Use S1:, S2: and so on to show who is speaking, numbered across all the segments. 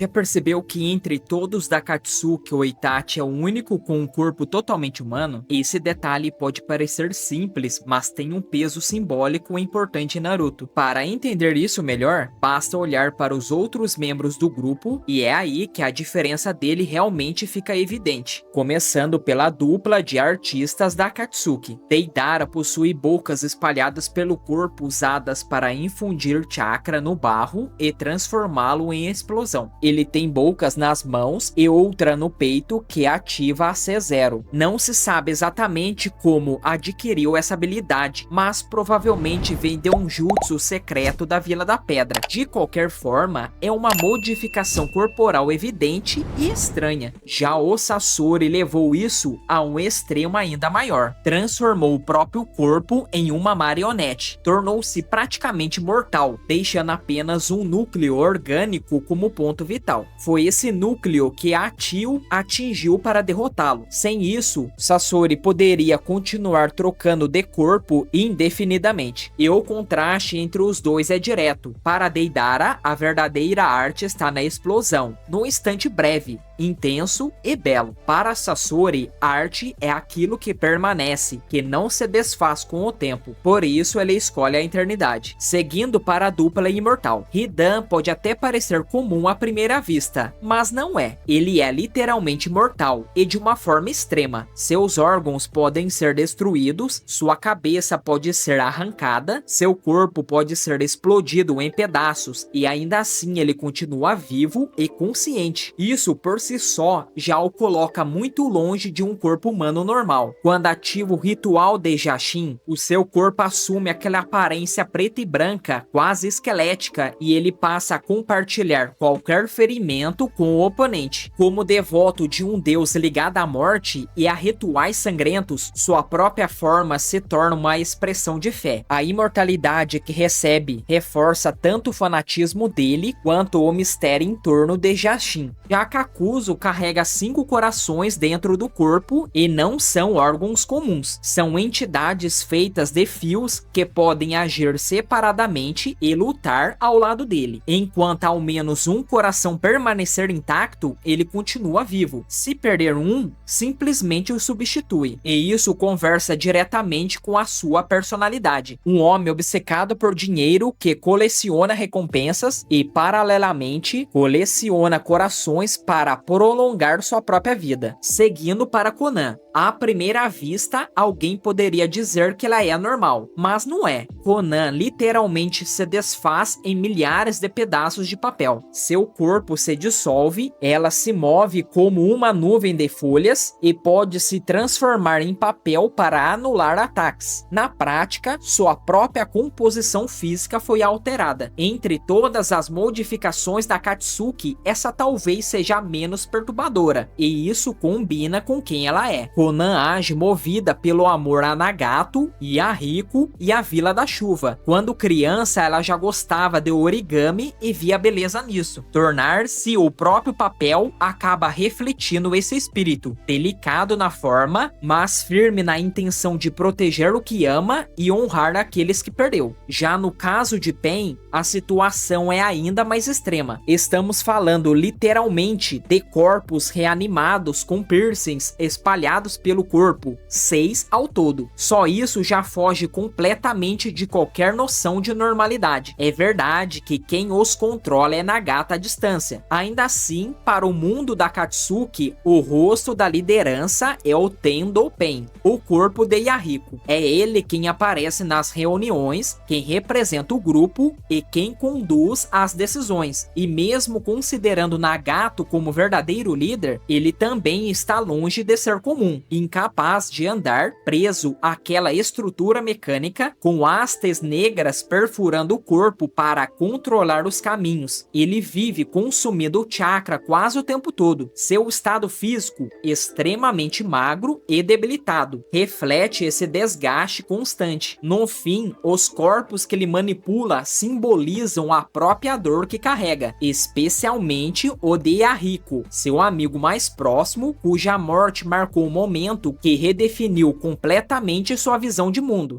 S1: Já percebeu que entre todos da Katsuki, o Itachi é o único com um corpo totalmente humano? Esse detalhe pode parecer simples, mas tem um peso simbólico importante em Naruto. Para entender isso melhor, basta olhar para os outros membros do grupo, e é aí que a diferença dele realmente fica evidente. Começando pela dupla de artistas da Katsuki. Deidara possui bocas espalhadas pelo corpo usadas para infundir chakra no barro e transformá-lo em explosão. Ele tem bocas nas mãos e outra no peito que ativa a C0. Não se sabe exatamente como adquiriu essa habilidade, mas provavelmente vem de um jutsu secreto da Vila da Pedra. De qualquer forma, é uma modificação corporal evidente e estranha. Já o Sasori levou isso a um extremo ainda maior. Transformou o próprio corpo em uma marionete. Tornou-se praticamente mortal, deixando apenas um núcleo orgânico como ponto vital. Foi esse núcleo que a Tio atingiu para derrotá-lo. Sem isso, Sasori poderia continuar trocando de corpo indefinidamente. E o contraste entre os dois é direto. Para Deidara, a verdadeira arte está na explosão, num instante breve, intenso e belo. Para Sasori, arte é aquilo que permanece, que não se desfaz com o tempo. Por isso ele escolhe a eternidade. Seguindo para a dupla imortal. Hidan pode até parecer comum à primeira vista, mas não é. Ele é literalmente mortal e de uma forma extrema. Seus órgãos podem ser destruídos, sua cabeça pode ser arrancada, seu corpo pode ser explodido em pedaços e ainda assim ele continua vivo e consciente. Isso por si só já o coloca muito longe de um corpo humano normal. Quando ativa o ritual de Jashin, o seu corpo assume aquela aparência preta e branca, quase esquelética, e ele passa a compartilhar qualquer ferimento com o oponente. Como devoto de um deus ligado à morte e a rituais sangrentos, sua própria forma se torna uma expressão de fé. A imortalidade que recebe reforça tanto o fanatismo dele quanto o mistério em torno de Jashin. Já Kakuzu carrega 5 corações dentro do corpo e não são órgãos comuns. São entidades feitas de fios que podem agir separadamente e lutar ao lado dele. Enquanto ao menos um coração permanecer intacto, ele continua vivo. Se perder um, simplesmente o substitui. E isso conversa diretamente com a sua personalidade. Um homem obcecado por dinheiro que coleciona recompensas e, paralelamente, coleciona corações para prolongar sua própria vida. Seguindo para Konan. À primeira vista, alguém poderia dizer que ela é normal, mas não é. Konan literalmente se desfaz em milhares de pedaços de papel. Seu corpo se dissolve, ela se move como uma nuvem de folhas e pode se transformar em papel para anular ataques. Na prática, sua própria composição física foi alterada. Entre todas as modificações da Katsuki, essa talvez seja a menos perturbadora, e isso combina com quem ela é. Konan age movida pelo amor a Nagato, e a Riko e a Vila da Chuva. Quando criança, ela já gostava de origami e via beleza nisso. Tornar-se o próprio papel acaba refletindo esse espírito, delicado na forma, mas firme na intenção de proteger o que ama e honrar aqueles que perdeu. Já no caso de Pen, a situação é ainda mais extrema. Estamos falando literalmente de corpos reanimados com piercings espalhados pelo corpo, 6 ao todo. Só isso já foge completamente de qualquer noção de normalidade. É verdade que quem os controla é Nagata à distância. Ainda assim, para o mundo da Katsuki, o rosto da liderança é o Tendo Pen, o corpo de Yahiko. É ele quem aparece nas reuniões, quem representa o grupo e quem conduz as decisões. E mesmo considerando Nagato como verdadeiro líder, ele também está longe de ser comum, incapaz de andar preso àquela estrutura mecânica com hastes negras perfurando o corpo para controlar os caminhos. Ele vive consumindo o chakra quase o tempo todo. Seu estado físico, extremamente magro e debilitado, reflete esse desgaste constante. No fim, os corpos que ele manipula simbolizam a própria dor que carrega, especialmente o de Yahiko, seu amigo mais próximo, cuja morte marcou o momento que redefiniu completamente sua visão de mundo.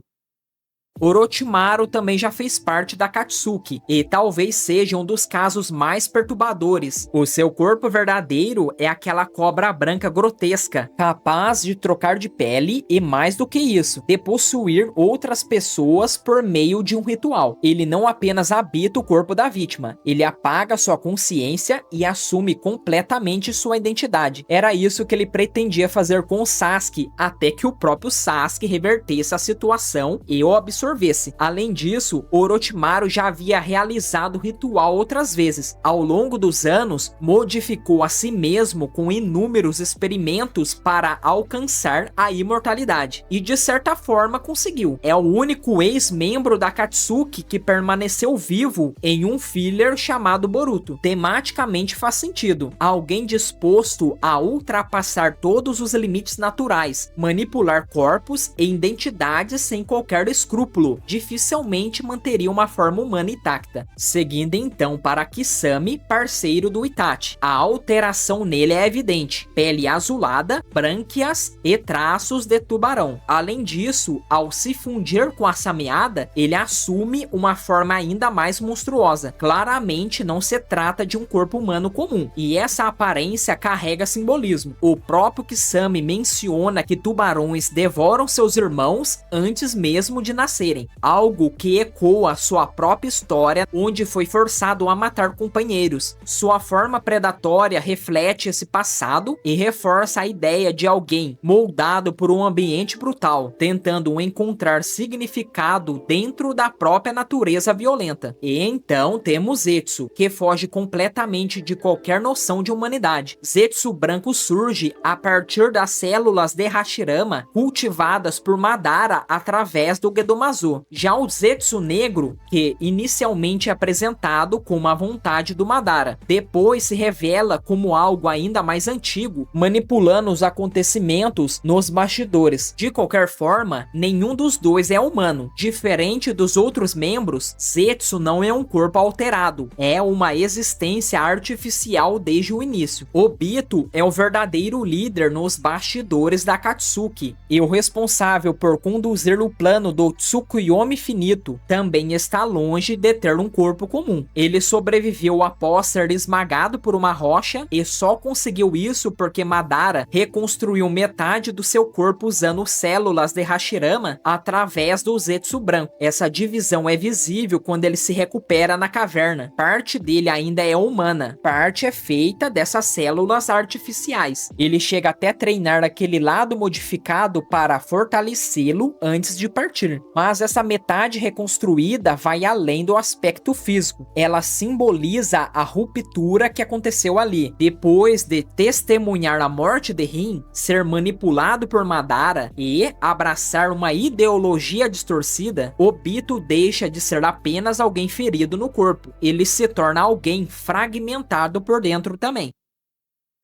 S1: Orochimaru também já fez parte da Akatsuki, e talvez seja um dos casos mais perturbadores. O seu corpo verdadeiro é aquela cobra branca grotesca, capaz de trocar de pele e, mais do que isso, de possuir outras pessoas por meio de um ritual. Ele não apenas habita o corpo da vítima, ele apaga sua consciência e assume completamente sua identidade. Era isso que ele pretendia fazer com o Sasuke, até que o próprio Sasuke revertesse a situação e o absorvesse. Além disso, Orochimaru já havia realizado o ritual outras vezes. Ao longo dos anos, modificou a si mesmo com inúmeros experimentos para alcançar a imortalidade. E de certa forma conseguiu. É o único ex-membro da Akatsuki que permaneceu vivo em um filler chamado Boruto. Tematicamente faz sentido. Alguém disposto a ultrapassar todos os limites naturais, manipular corpos e identidades sem qualquer escrúpulo, dificilmente manteria uma forma humana intacta. Seguindo então para Kisame, parceiro do Itachi. A alteração nele é evidente: pele azulada, brânquias e traços de tubarão. Além disso, ao se fundir com a Sameada, ele assume uma forma ainda mais monstruosa. Claramente não se trata de um corpo humano comum, e essa aparência carrega simbolismo. O próprio Kisame menciona que tubarões devoram seus irmãos antes mesmo de nascer, algo que ecoa sua própria história, onde foi forçado a matar companheiros. Sua forma predatória reflete esse passado e reforça a ideia de alguém moldado por um ambiente brutal, tentando encontrar significado dentro da própria natureza violenta. E então temos Zetsu, que foge completamente de qualquer noção de humanidade. Zetsu branco surge a partir das células de Hashirama cultivadas por Madara através do Gedomazu. Já o Zetsu negro, que inicialmente é apresentado como a vontade do Madara, depois se revela como algo ainda mais antigo, manipulando os acontecimentos nos bastidores. De qualquer forma, nenhum dos dois é humano. Diferente dos outros membros, Zetsu não é um corpo alterado, é uma existência artificial desde o início. Obito é o verdadeiro líder nos bastidores da Akatsuki, e o responsável por conduzir o plano do Tsukuyomi Finito também está longe de ter um corpo comum. Ele sobreviveu após ser esmagado por uma rocha e só conseguiu isso porque Madara reconstruiu metade do seu corpo usando células de Hashirama através do Zetsu branco. Essa divisão é visível quando ele se recupera na caverna. Parte dele ainda é humana, parte é feita dessas células artificiais. Ele chega até treinar aquele lado modificado para fortalecê-lo antes de partir. Mas essa metade reconstruída vai além do aspecto físico. Ela simboliza a ruptura que aconteceu ali. Depois de testemunhar a morte de Rin, ser manipulado por Madara e abraçar uma ideologia distorcida, Obito deixa de ser apenas alguém ferido no corpo. Ele se torna alguém fragmentado por dentro também.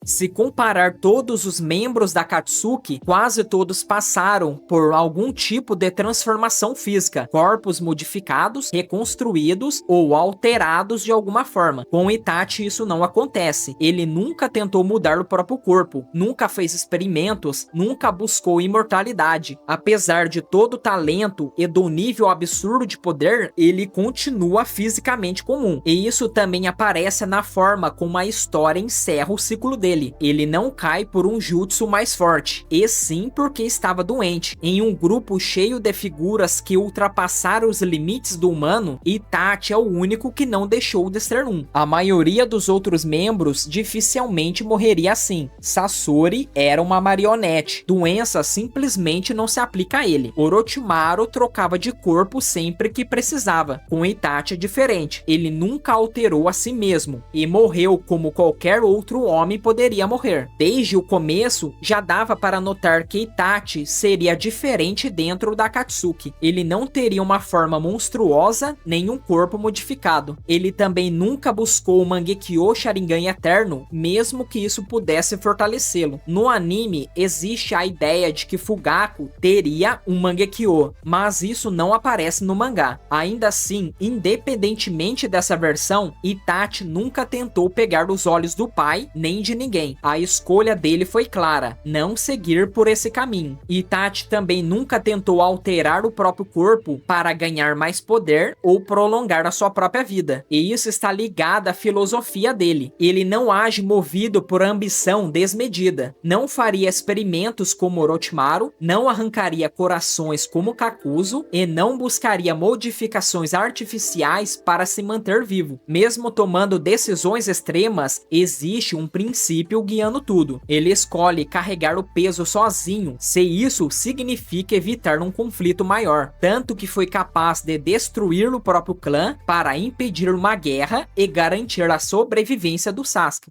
S1: Se comparar todos os membros da Akatsuki, quase todos passaram por algum tipo de transformação física, corpos modificados, reconstruídos ou alterados de alguma forma. Com Itachi isso não acontece. Ele nunca tentou mudar o próprio corpo, nunca fez experimentos, nunca buscou imortalidade. Apesar de todo o talento e do nível absurdo de poder, ele continua fisicamente comum. E isso também aparece na forma como a história encerra o ciclo dele. Ele não cai por um jutsu mais forte, e sim porque estava doente. Em um grupo cheio de figuras que ultrapassaram os limites do humano, Itachi é o único que não deixou de ser um. A maioria dos outros membros dificilmente morreria assim. Sasori era uma marionete. Doença simplesmente não se aplica a ele. Orochimaru trocava de corpo sempre que precisava. Com Itachi é diferente. Ele nunca alterou a si mesmo e morreu como qualquer outro homem poderia morrer. Desde o começo, já dava para notar que Itachi seria diferente dentro da Akatsuki. Ele não teria uma forma monstruosa, nem um corpo modificado. Ele também nunca buscou o Mangekyo Sharingan eterno, mesmo que isso pudesse fortalecê-lo. No anime, existe a ideia de que Fugaku teria um Mangekyo, mas isso não aparece no mangá. Ainda assim, independentemente dessa versão, Itachi nunca tentou pegar os olhos do pai, nem de ninguém. ninguém. A escolha dele foi clara, não seguir por esse caminho. Itachi também nunca tentou alterar o próprio corpo para ganhar mais poder ou prolongar a sua própria vida. E isso está ligado à filosofia dele. Ele não age movido por ambição desmedida. Não faria experimentos como Orochimaru, não arrancaria corações como Kakuzu e não buscaria modificações artificiais para se manter vivo. Mesmo tomando decisões extremas, existe um princípio guiando tudo. Ele escolhe carregar o peso sozinho, se isso significa evitar um conflito maior. Tanto que foi capaz de destruir o próprio clã para impedir uma guerra e garantir a sobrevivência do Sasuke.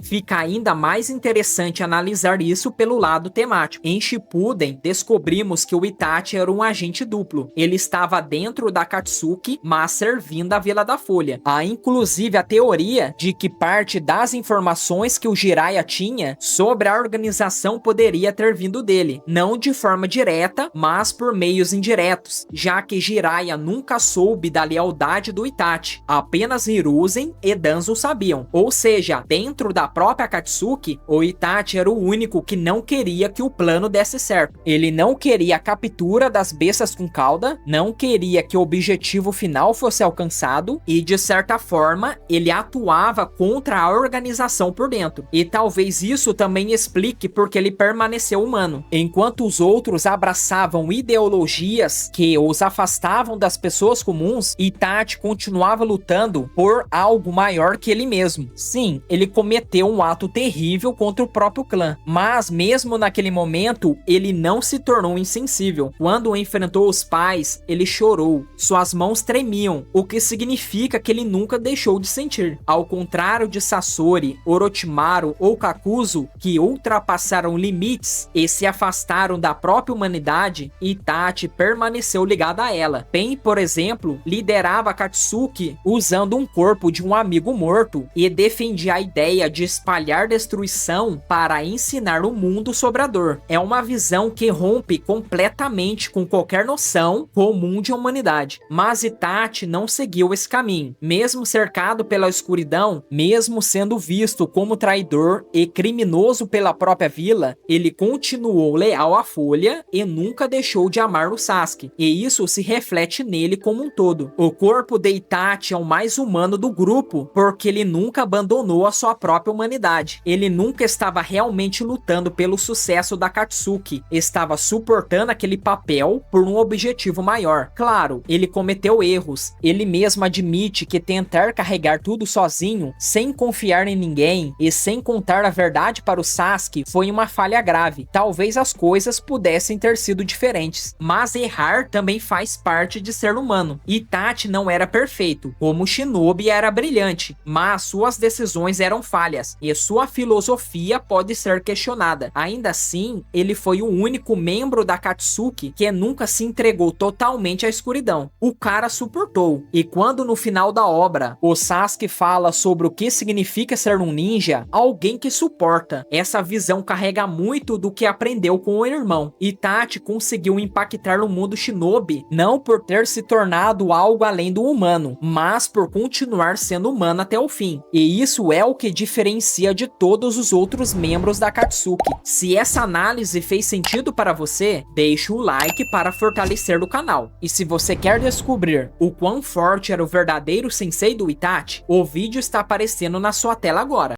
S1: Fica ainda mais interessante analisar isso pelo lado temático. Em Shippuden, descobrimos que o Itachi era um agente duplo. Ele estava dentro da Akatsuki, mas servindo a Vila da Folha. Há inclusive a teoria de que parte das informações que o Jiraiya tinha sobre a organização poderia ter vindo dele. Não de forma direta, mas por meios indiretos, já que Jiraiya nunca soube da lealdade do Itachi. Apenas Hiruzen e Danzo sabiam. Ou seja, dentro da própria Akatsuki, o Itachi era o único que não queria que o plano desse certo. Ele não queria a captura das bestas com cauda, não queria que o objetivo final fosse alcançado e, de certa forma, ele atuava contra a organização por dentro. E talvez isso também explique porque ele permaneceu humano. Enquanto os outros abraçavam ideologias que os afastavam das pessoas comuns, Itachi continuava lutando por algo maior que ele mesmo. Sim, ele cometeu um ato terrível contra o próprio clã, mas mesmo naquele momento, ele não se tornou insensível. Quando enfrentou os pais, ele chorou, suas mãos tremiam, o que significa que ele nunca deixou de sentir. Ao contrário de Sasori, Orochimaru ou Kakuzu, que ultrapassaram limites e se afastaram da própria humanidade, Itachi permaneceu ligado a ela. Pain, por exemplo, liderava Akatsuki usando um corpo de um amigo morto e defendia a ideia de espalhar destruição para ensinar o mundo sobre a dor. É uma visão que rompe completamente com qualquer noção comum de humanidade. Mas Itachi não seguiu esse caminho. Mesmo cercado pela escuridão, mesmo sendo visto como traidor e criminoso pela própria vila, ele continuou leal à Folha e nunca deixou de amar o Sasuke. E isso se reflete nele como um todo. O corpo de Itachi é o mais humano do grupo, porque ele nunca abandonou a sua própria humanidade. Ele nunca estava realmente lutando pelo sucesso da Akatsuki, estava suportando aquele papel por um objetivo maior. Claro, ele cometeu erros, ele mesmo admite que tentar carregar tudo sozinho, sem confiar em ninguém e sem contar a verdade para o Sasuke foi uma falha grave. Talvez as coisas pudessem ter sido diferentes, mas errar também faz parte de ser humano. Itachi não era perfeito, como Shinobi era brilhante, mas suas decisões eram falhas e sua filosofia pode ser questionada. Ainda assim, ele foi o único membro da Akatsuki que nunca se entregou totalmente à escuridão. O cara suportou. E quando no final da obra, o Sasuke fala sobre o que significa ser um ninja, alguém que suporta. Essa visão carrega muito do que aprendeu com o irmão. Itachi conseguiu impactar o mundo shinobi, não por ter se tornado algo além do humano, mas por continuar sendo humano até o fim. E isso é o que diferencia de todos os outros membros da Akatsuki. Se essa análise fez sentido para você, deixe o like para fortalecer o canal. E se você quer descobrir o quão forte era o verdadeiro sensei do Itachi, o vídeo está aparecendo na sua tela agora.